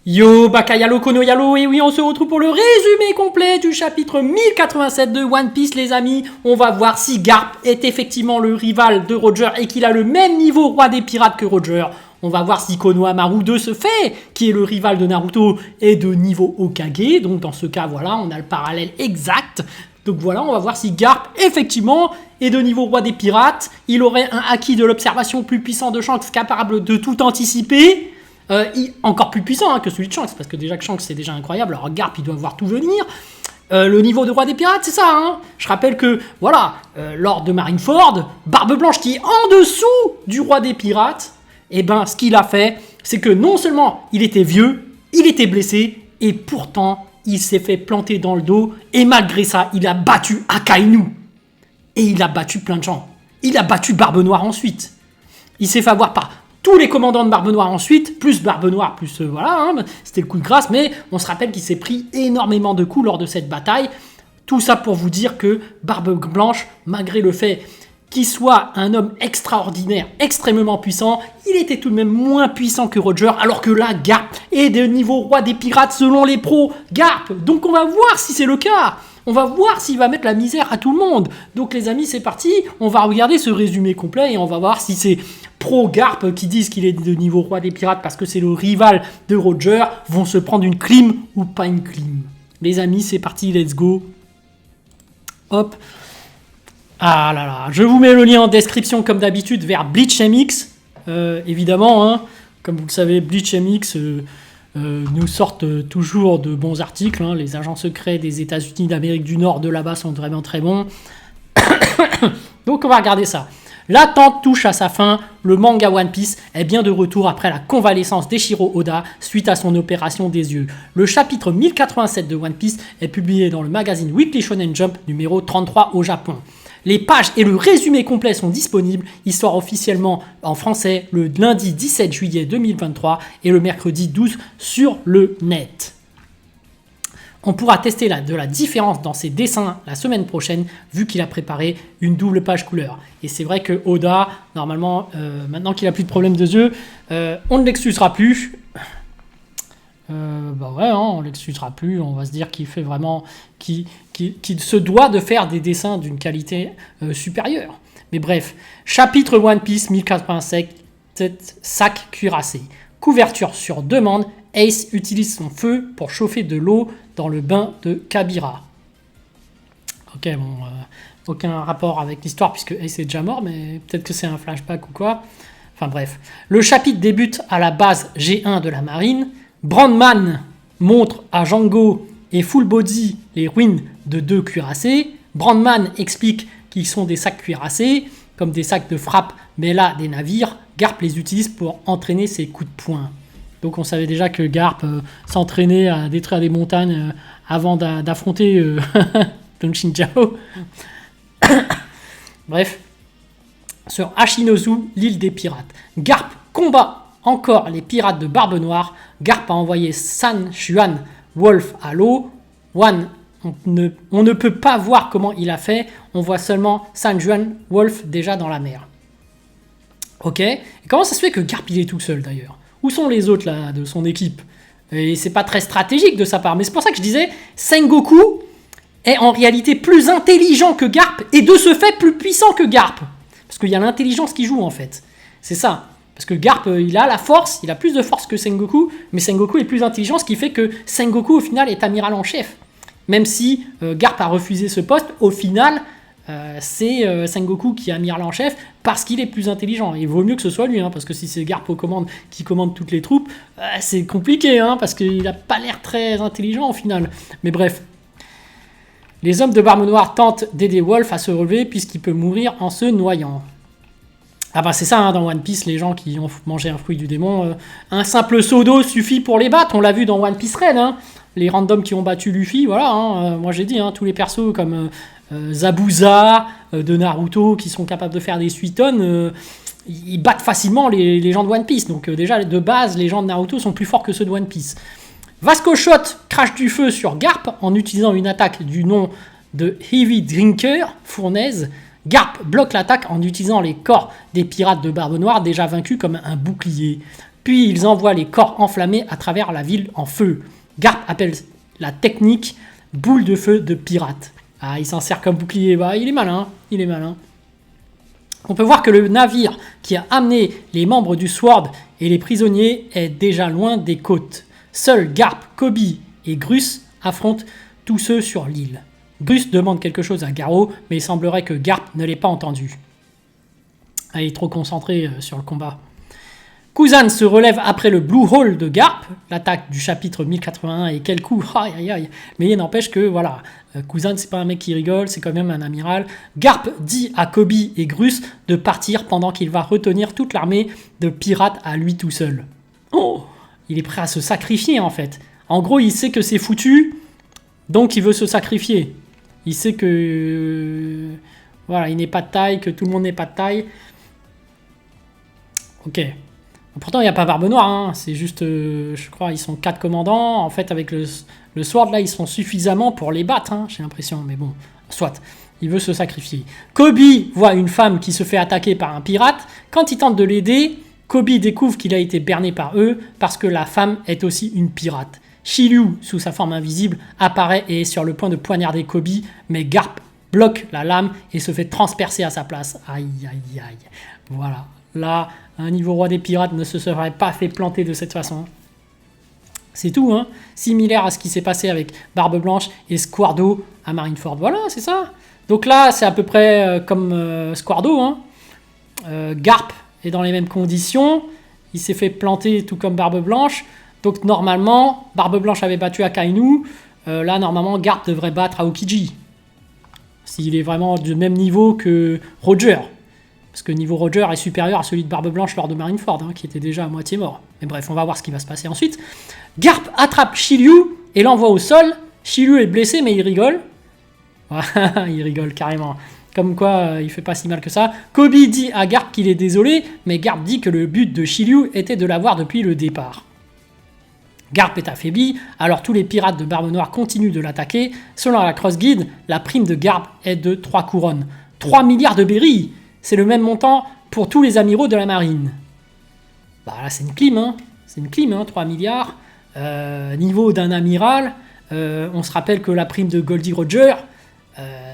Yo, Bakayalo, Konoyalo, et oui, on se retrouve pour le résumé complet du chapitre 1087 de One Piece, les amis. On va voir si Garp est effectivement le rival de Roger et qu'il a le même niveau roi des pirates que Roger. On va voir si Konohamaru 2 se fait, qui est le rival de Naruto, et de niveau Hokage. Donc dans ce cas, voilà, on a le parallèle exact. Donc voilà, on va voir si Garp, effectivement, est de niveau roi des pirates. Il aurait un acquis de l'observation plus puissant de Shanks, capable de tout anticiper. Encore plus puissant que celui de Shanks, parce que déjà que Shanks c'est déjà incroyable, alors Garp il doit voir tout venir. Le niveau de roi des pirates, c'est ça, hein. Je rappelle que, voilà, lors de Marineford, Barbe Blanche qui est en dessous du roi des pirates, et ben ce qu'il a fait, c'est que non seulement il était vieux, il était blessé, et pourtant il s'est fait planter dans le dos, et malgré ça, il a battu Akainu. Et il a battu plein de gens. Il a battu Barbe Noire ensuite. Il s'est fait avoir par tous les commandants de Barbe Noire ensuite, plus Barbe Noire, plus voilà, hein, c'était le coup de grâce, mais on se rappelle qu'il s'est pris énormément de coups lors de cette bataille. Tout ça pour vous dire que Barbe Blanche, malgré le fait qu'il soit un homme extraordinaire, extrêmement puissant, il était tout de même moins puissant que Roger, alors que là, Garp est de niveau roi des pirates selon les pros. Garp, donc on va voir si c'est le cas. On va voir s'il va mettre la misère à tout le monde. Donc les amis, c'est parti. On va regarder ce résumé complet et on va voir si c'est pro Garp qui disent qu'il est de niveau roi des pirates parce que c'est le rival de Roger vont se prendre une clim ou pas une clim. Les amis, c'est parti, let's go. Hop. Ah là là, je vous mets le lien en description comme d'habitude vers Bleach MX. Évidemment, hein, comme vous le savez, Bleach MX nous sortent toujours de bons articles. Hein. Les agents secrets des États-Unis d'Amérique du Nord de là-bas sont vraiment très bons. Donc on va regarder ça. L'attente touche à sa fin, le manga One Piece est bien de retour après la convalescence d'Eiichiro Oda suite à son opération des yeux. Le chapitre 1087 de One Piece est publié dans le magazine Weekly Shonen Jump numéro 33 au Japon. Les pages et le résumé complet sont disponibles. Il sort officiellement en français le lundi 17 juillet 2023 et le mercredi 12 sur le net. On pourra tester de la différence dans ses dessins la semaine prochaine, vu qu'il a préparé une double page couleur. Et c'est vrai que Oda, normalement, maintenant qu'il a plus de problème de yeux, on ne l'excusera plus. Bah ouais, hein, on l'excusera plus. On va se dire qu'il fait vraiment, qu'il se doit de faire des dessins d'une qualité supérieure. Mais bref, chapitre One Piece 1087, sac cuirassé. Couverture sur demande. Ace utilise son feu pour chauffer de l'eau dans le bain de Kabira. Ok, bon, aucun rapport avec l'histoire puisque Ace est déjà mort, mais peut-être que c'est un flashback ou quoi. Enfin bref. Le chapitre débute à la base G1 de la marine. Brandman montre à Django et Full Body les ruines de deux cuirassés. Brandman explique qu'ils sont des sacs cuirassés, comme des sacs de frappe, mais là des navires. Garp les utilise pour entraîner ses coups de poing. Donc on savait déjà que Garp s'entraînait à détruire des montagnes avant d'affronter Don Shinjao. Bref, sur Hachinosu, l'île des pirates. Garp combat encore les pirates de Barbe Noire. Garp a envoyé San Juan Wolf à l'eau. On ne peut pas voir comment il a fait. On voit seulement San Juan Wolf déjà dans la mer. Ok. Et comment ça se fait que Garp il est tout seul d'ailleurs? Où sont les autres là de son équipe? Et c'est pas très stratégique de sa part. Mais c'est pour ça que je disais, Sengoku est en réalité plus intelligent que Garp et de ce fait plus puissant que Garp. Parce qu'il y a l'intelligence qui joue en fait. C'est ça. Parce que Garp, il a la force, il a plus de force que Sengoku, mais Sengoku est plus intelligent, ce qui fait que Sengoku au final est amiral en chef. Même si Garp a refusé ce poste, au final, c'est Sengoku qui est amiral en chef parce qu'il est plus intelligent. Il vaut mieux que ce soit lui, hein, parce que si c'est Garp qui commande toutes les troupes, c'est compliqué, hein, parce qu'il n'a pas l'air très intelligent au final. Mais bref. Les hommes de Barbe Noire tentent d'aider Wolf à se relever puisqu'il peut mourir en se noyant. Ah bah c'est ça, hein, dans One Piece, les gens qui ont mangé un fruit du démon, un simple seau d'eau suffit pour les battre. On l'a vu dans One Piece Red, hein. Les randoms qui ont battu Luffy, voilà, hein, moi j'ai dit, hein, tous les persos comme Zabuza, de Naruto, qui sont capables de faire des suitons, ils battent facilement les gens de One Piece. Donc déjà, de base, les gens de Naruto sont plus forts que ceux de One Piece. Vasco Shot crache du feu sur Garp en utilisant une attaque du nom de Heavy Drinker, fournaise. Garp bloque l'attaque en utilisant les corps des pirates de Barbe Noire déjà vaincus comme un bouclier. puis ils envoient les corps enflammés à travers la ville en feu. Garp appelle la technique boule de feu de pirate. Ah, il s'en sert comme bouclier, bah, il est malin, il est malin. On peut voir que le navire qui a amené les membres du Sword et les prisonniers est déjà loin des côtes. Seuls Garp, Koby et Grus affrontent tous ceux sur l'île. Grus demande quelque chose à Garou, mais il semblerait que Garp ne l'ait pas entendu. Ah, il est trop concentré sur le combat. Kuzan se relève après le Blue Hole de Garp, l'attaque du chapitre 1081, et quel coup, aïe aïe aïe. Mais il n'empêche que, voilà, Kuzan c'est pas un mec qui rigole, c'est quand même un amiral. Garp dit à Koby et Grus de partir pendant qu'il va retenir toute l'armée de pirates à lui tout seul. Oh, il est prêt à se sacrifier en fait. En gros, il sait que c'est foutu, donc il veut se sacrifier. Il sait que, voilà, il n'est pas de taille, que tout le monde n'est pas de taille. Ok. Pourtant, il n'y a pas Barbe Noire, hein. C'est juste, je crois, ils sont 4 commandants. En fait, avec le Sword, là, ils sont suffisamment pour les battre, hein, j'ai l'impression. Mais bon, soit, il veut se sacrifier. Koby voit une femme qui se fait attaquer par un pirate. Quand il tente de l'aider, Koby découvre qu'il a été berné par eux parce que la femme est aussi une pirate. Shiryu, sous sa forme invisible, apparaît et est sur le point de poignarder Koby, mais Garp bloque la lame et se fait transpercer à sa place. Aïe, aïe, aïe. Voilà. Là, un niveau roi des pirates ne se serait pas fait planter de cette façon. C'est tout, hein. Similaire à ce qui s'est passé avec Barbe Blanche et Squardo à Marineford. Voilà, c'est ça. Donc là, c'est à peu près comme Squardo, hein. Garp est dans les mêmes conditions. Il s'est fait planter tout comme Barbe Blanche. Donc normalement, Barbe Blanche avait battu Akainu. Là, normalement, Garp devrait battre Aokiji. S'il est vraiment du même niveau que Roger. Parce que niveau Roger est supérieur à celui de Barbe Blanche lors de Marineford, hein, qui était déjà à moitié mort. Mais bref, on va voir ce qui va se passer ensuite. Garp attrape Shiryu et l'envoie au sol. Shiryu est blessé, mais il rigole. Il rigole carrément. Comme quoi, il fait pas si mal que ça. Koby dit à Garp qu'il est désolé, mais Garp dit que le but de Shiryu était de l'avoir depuis le départ. Garp est affaibli, alors tous les pirates de Barbe Noire continuent de l'attaquer. Selon la Cross Guide, la prime de Garp est de 3 couronnes. 3 milliards de berries. C'est le même montant pour tous les amiraux de la marine. Bah là, c'est une clim, hein. C'est une clim, hein, 3 milliards. Niveau d'un amiral, on se rappelle que la prime de Goldie Roger,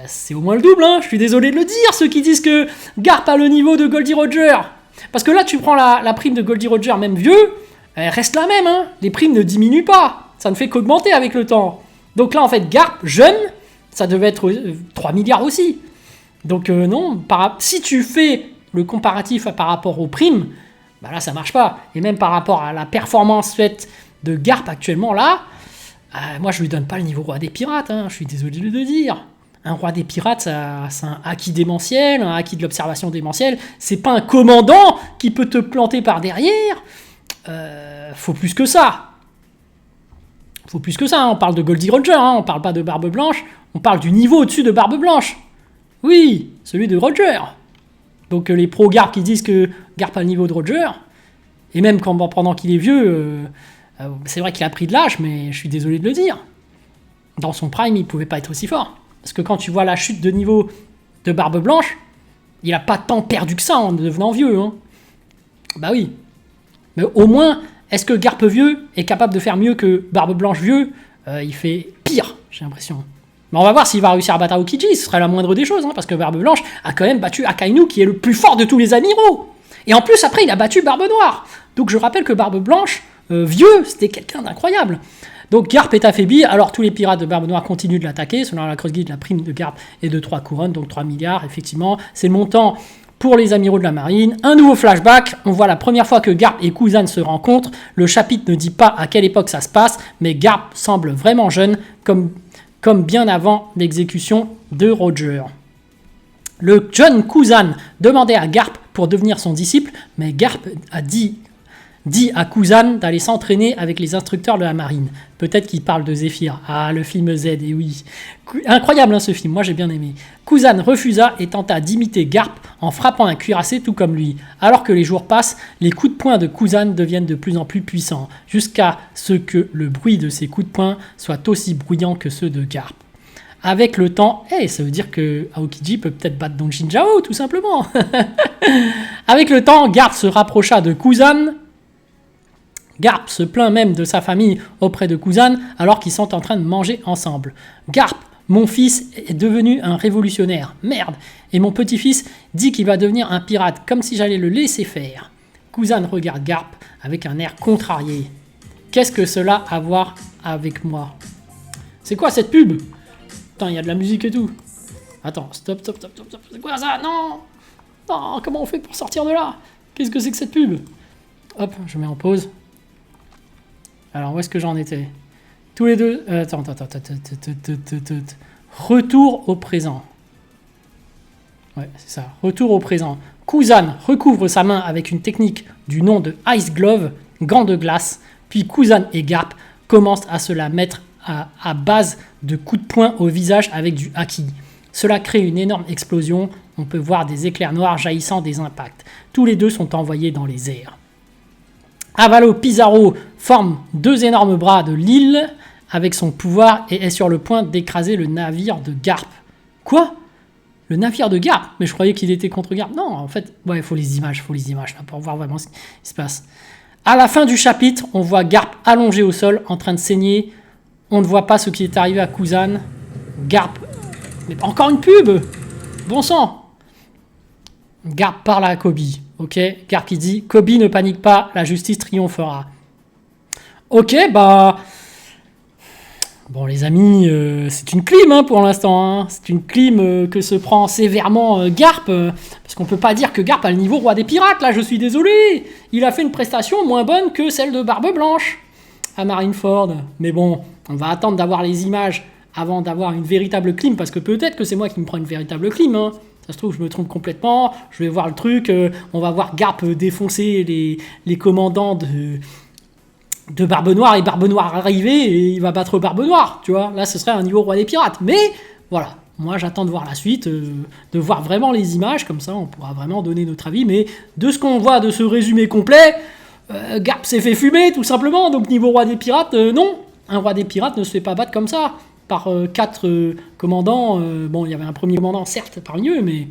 c'est au moins le double, hein. Je suis désolé de le dire, ceux qui disent que Garp a le niveau de Goldie Roger. Parce que là, tu prends la prime de Goldie Roger, même vieux, elle reste la même, hein. Les primes ne diminuent pas. Ça ne fait qu'augmenter avec le temps. Donc là, en fait, Garp, jeune, ça devait être 3 milliards aussi. Donc non, si tu fais le comparatif par rapport aux primes, bah là ça marche pas. Et même par rapport à la performance faite de Garp actuellement là, moi je lui donne pas le niveau roi des pirates, hein, je suis désolé de le dire. Un roi des pirates, c'est un acquis démentiel, un acquis de l'observation démentielle, c'est pas un commandant qui peut te planter par derrière. Faut plus que ça. Faut plus que ça, hein. On parle de Goldie Roger, hein, on parle pas de Barbe Blanche, on parle du niveau au-dessus de Barbe Blanche. Oui, celui de Roger. Donc les pros Garp qui disent que Garp a le niveau de Roger, et même pendant qu'il est vieux, c'est vrai qu'il a pris de l'âge, mais je suis désolé de le dire. Dans son prime, il pouvait pas être aussi fort. Parce que quand tu vois la chute de niveau de Barbe Blanche, il a pas tant perdu que ça en devenant vieux. Hein. Bah oui. Mais au moins, est-ce que Garp vieux est capable de faire mieux que Barbe Blanche vieux? Il fait pire, j'ai l'impression. Mais on va voir s'il va réussir à battre Aokiji, ce serait la moindre des choses, hein, parce que Barbe Blanche a quand même battu Akainu, qui est le plus fort de tous les amiraux. Et en plus, après, il a battu Barbe Noire. Donc je rappelle que Barbe Blanche, vieux, c'était quelqu'un d'incroyable. Donc Garp est affaibli, alors tous les pirates de Barbe Noire continuent de l'attaquer. Selon la Cross Guide, la prime de Garp est de 3 couronnes, donc 3 milliards, effectivement. C'est le montant pour les amiraux de la marine. Un nouveau flashback, on voit la première fois que Garp et Kuzan se rencontrent. Le chapitre ne dit pas à quelle époque ça se passe, mais Garp semble vraiment jeune, comme bien avant l'exécution de Roger. Le jeune Kuzan demandait à Garp pour devenir son disciple, mais Garp a dit à Kuzan d'aller s'entraîner avec les instructeurs de la marine. Peut-être qu'il parle de Zephyr. Ah, le film Z, et oui. Incroyable, hein, ce film, moi j'ai bien aimé. Kuzan refusa et tenta d'imiter Garp en frappant un cuirassé tout comme lui. Alors que les jours passent, les coups de poing de Kuzan deviennent de plus en plus puissants, jusqu'à ce que le bruit de ses coups de poing soit aussi bruyant que ceux de Garp. Avec le temps, ça veut dire que Aokiji peut peut-être battre Donjin Jao, tout simplement. Avec le temps, Garp se rapprocha de Kuzan, Garp se plaint même de sa famille auprès de Kuzan alors qu'ils sont en train de manger ensemble. Garp, mon fils est devenu un révolutionnaire. Merde. Et mon petit-fils dit qu'il va devenir un pirate, comme si j'allais le laisser faire. Kuzan regarde Garp avec un air contrarié. Qu'est-ce que cela a à voir avec moi? C'est quoi cette pub? Putain, il y a de la musique et tout. Attends, stop. C'est quoi ça? Non! Non, comment on fait pour sortir de là? Qu'est-ce que c'est que cette pub? Hop, je mets en pause. Alors, où est-ce que j'en étais? Tous les deux... Attends. Retour au présent. Ouais, c'est ça. Retour au présent. Kuzan recouvre sa main avec une technique du nom de Ice Glove, gant de glace. Puis Kuzan et Garp commencent à se la mettre à base de coups de poing au visage avec du haki. Cela crée une énorme explosion. On peut voir des éclairs noirs jaillissant des impacts. Tous les deux sont envoyés dans les airs. Avalo Pizarro forme deux énormes bras de l'île avec son pouvoir et est sur le point d'écraser le navire de Garp. Quoi? Le navire de Garp? Mais je croyais qu'il était contre Garp. Non, en fait, ouais, il faut les images là, pour voir vraiment ce qui se passe. À la fin du chapitre, on voit Garp allongé au sol, en train de saigner. On ne voit pas ce qui est arrivé à Kuzan. Garp... Mais encore une pub! Bon sang! Garp parle à Kobe. Ok, Garp qui dit « Kobe, ne panique pas, la justice triomphera. » Ok, bah... Bon, les amis, c'est une clim hein, pour l'instant. Hein. C'est une clim que se prend sévèrement Garp. Parce qu'on peut pas dire que Garp a le niveau roi des pirates, là, je suis désolé. Il a fait une prestation moins bonne que celle de Barbe Blanche à Marineford. Mais bon, on va attendre d'avoir les images avant d'avoir une véritable clim. Parce que peut-être que c'est moi qui me prends une véritable clim. Hein. Ça se trouve, je me trompe complètement. Je vais voir le truc. On va voir Garp défoncer les commandants de Barbe Noire et Barbe Noire arriver et il va battre Barbe Noire, tu vois. Là, ce serait un niveau roi des pirates. Mais voilà, moi j'attends de voir la suite, de voir vraiment les images, comme ça on pourra vraiment donner notre avis. Mais de ce qu'on voit de ce résumé complet, Garp s'est fait fumer tout simplement. Donc niveau roi des pirates, non. Un roi des pirates ne se fait pas battre comme ça par 4 commandants. Bon, il y avait un premier commandant, certes, parmi eux, mais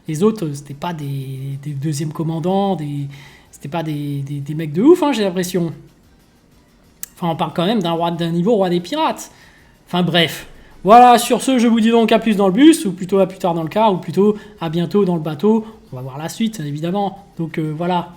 les autres, c'était pas des deuxièmes commandants, c'était pas des mecs de ouf, hein, j'ai l'impression. Enfin, on parle quand même d'un niveau roi des pirates. Enfin, bref. Voilà, sur ce, je vous dis donc à plus dans le bus, ou plutôt à plus tard dans le car, ou plutôt à bientôt dans le bateau. On va voir la suite, évidemment. Donc, voilà.